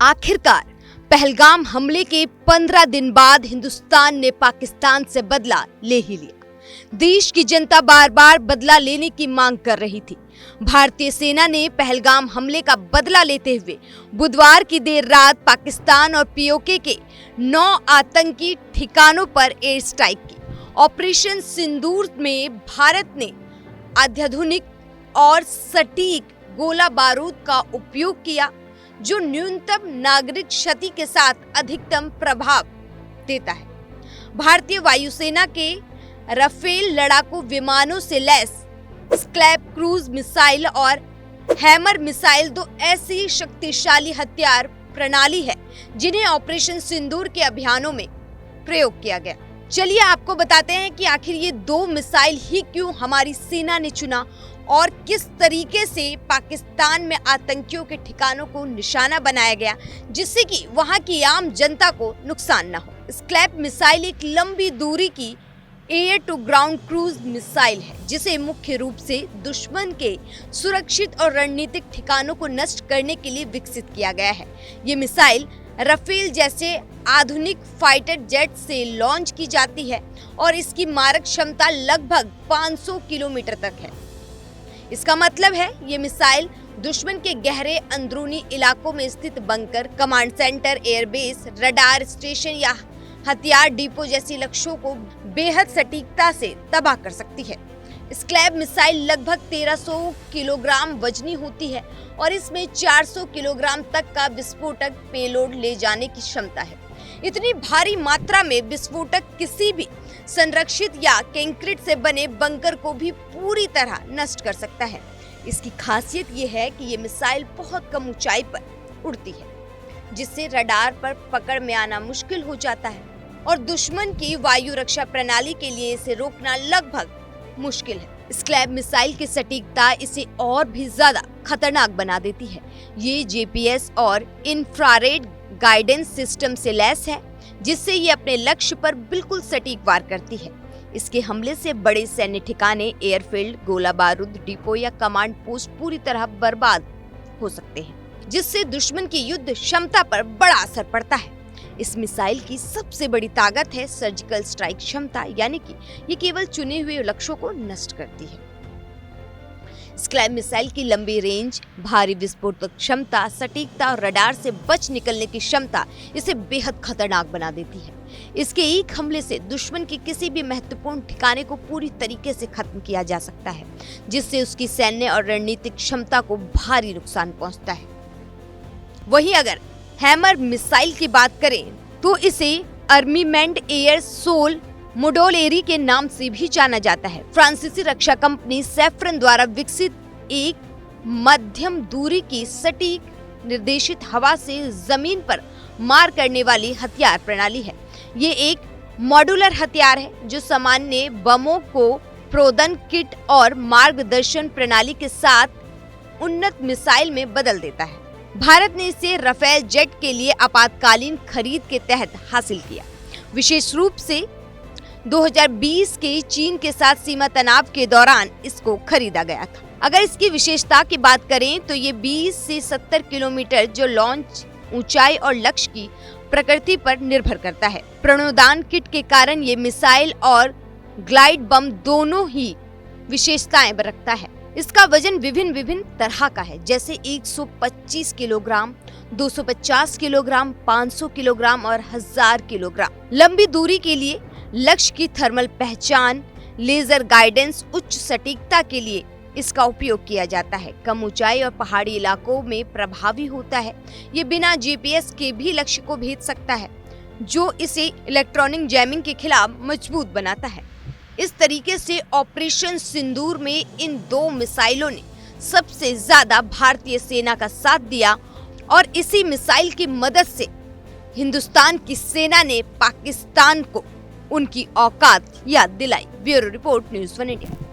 आखिरकार पहलगाम हमले के 15 दिन बाद हिंदुस्तान ने पाकिस्तान से बदला ले ही लिया। देश की जनता बार बार बदला लेने की मांग कर रही थी। भारतीय सेना ने पहलगाम हमले का बदला लेते हुए बुधवार की देर रात पाकिस्तान और पीओके के 9 आतंकी ठिकानों पर एयर स्ट्राइक की। ऑपरेशन सिंदूर में भारत ने अत्याधुनिक और सटीक गोला बारूद का उपयोग किया, जो न्यूनतम नागरिक क्षति के साथ अधिकतम प्रभाव देता है। भारतीय वायुसेना के राफेल लड़ाकू विमानों से लैस स्कैल्प क्रूज मिसाइल और हैमर मिसाइल दो ऐसी शक्तिशाली हथियार प्रणाली है जिन्हें ऑपरेशन सिंदूर के अभियानों में प्रयोग किया गया। चलिए आपको बताते हैं कि आखिर ये 2 मिसाइल ही क्यों हमारी सेना ने चुना और किस तरीके से पाकिस्तान में आतंकियों के ठिकानों को निशाना बनाया गया, जिससे कि वहां की आम जनता को नुकसान न हो। स्कैल्प मिसाइल एक लंबी दूरी की air to ground cruise missile है, जिसे मुख्य रूप से दुश्मन के सुरक्षित और रणनीतिक ठिकानों को नष्ट करने के लिए विकसित किया गया है। ये मिसाइल राफेल जैसे आधुनिक फाइटर जेट से लॉन्च की जाती है और इसकी मारक क्षमता लगभग 500 किलोमीटर तक है। इसका मतलब है ये मिसाइल दुश्मन के गहरे अंदरूनी इलाकों में स्थित bunker, command centre, airbase, radar station या हथियार डिपो जैसी लक्ष्यों को बेहद सटीकता से तबाह कर सकती है। स्कैल्प मिसाइल लगभग 1300 किलोग्राम वजनी होती है और इसमें 400 किलोग्राम तक का विस्फोटक पेलोड ले जाने की क्षमता है। इतनी भारी मात्रा में विस्फोटक किसी भी संरक्षित या कंक्रीट से बने बंकर को भी पूरी तरह नष्ट कर सकता है। इसकी खासियत ये है कि ये मिसाइल बहुत कम ऊंचाई पर उड़ती है, जिससे रडार पर पकड़ में आना मुश्किल हो जाता है और दुश्मन की वायु रक्षा प्रणाली के लिए इसे रोकना लगभग मुश्किल है। स्कैल्प मिसाइल की सटीकता इसे और भी ज्यादा खतरनाक बना देती है। ये जीपीएस और इंफ्रारेड गाइडेंस सिस्टम से लैस है, जिससे ये अपने लक्ष्य पर बिल्कुल सटीक वार करती है। इसके हमले से बड़े सैन्य ठिकाने, एयरफील्ड, गोला बारूद डिपो या कमांड पोस्ट पूरी तरह बर्बाद हो सकते हैं, जिससे दुश्मन की युद्ध क्षमता पर बड़ा असर पड़ता है। इस मिसाइल की सबसे बड़ी ताकत है सर्जिकल स्ट्राइक क्षमता, यानी कि ये केवल चुने हुए लक्ष्यों को नष्ट करती है। स्कैल्प मिसाइल की लंबी रेंज, भारी विस्फोटक क्षमता, सटीकता और रडार से बच निकलने की क्षमता इसे बेहद खतरनाक बना देती है। इसके एक हमले से दुश्मन के किसी भी महत्वपूर्ण ठिकाने को पूरी तरीके से खत्म किया जा सकता है, जिससे उसकी सैन्य और रणनीतिक क्षमता को भारी नुकसान पहुंचता है। वहीं अगर हैमर मिसाइल की बात करें तो इसे आर्मीमेंट एयर सोल मोडोलेरी के नाम से भी जाना जाता है। फ्रांसीसी रक्षा कंपनी सैफ्रन द्वारा विकसित एक मध्यम दूरी की सटीक निर्देशित हवा से जमीन पर मार करने वाली हथियार प्रणाली है। ये एक मॉड्यूलर हथियार है जो सामान्य बमों को प्रोदन किट और मार्गदर्शन प्रणाली के साथ उन्नत मिसाइल में बदल देता है। भारत ने इसे राफेल जेट के लिए आपातकालीन खरीद के तहत हासिल किया। विशेष रूप से 2020 के चीन के साथ सीमा तनाव के दौरान इसको खरीदा गया था। अगर इसकी विशेषता की बात करें तो ये 20 से 70 किलोमीटर जो लॉन्च ऊंचाई और लक्ष्य की प्रकृति पर निर्भर करता है। प्रणोदान किट के कारण ये मिसाइल और ग्लाइड बम दोनों ही विशेषताएं रखता है। इसका वजन विभिन्न तरह का है, जैसे 125 किलोग्राम, 250 किलोग्राम, 500 किलोग्राम और 1000 किलोग्राम। लंबी दूरी के लिए लक्ष्य की थर्मल पहचान, लेजर गाइडेंस, उच्च सटीकता के लिए इसका उपयोग किया जाता है। कम ऊंचाई और पहाड़ी इलाकों में प्रभावी होता है। ये बिना जीपीएस के भी लक्ष्य को भेज सकता है, जो इसे इलेक्ट्रॉनिक जैमिंग के खिलाफ मजबूत बनाता है। इस तरीके से ऑपरेशन सिंदूर में इन 2 मिसाइलों ने सबसे ज्यादा भारतीय सेना का साथ दिया और इसी मिसाइल की मदद से हिंदुस्तान की सेना ने पाकिस्तान को उनकी औकात याद दिलाई। Bureau report, news 1 India.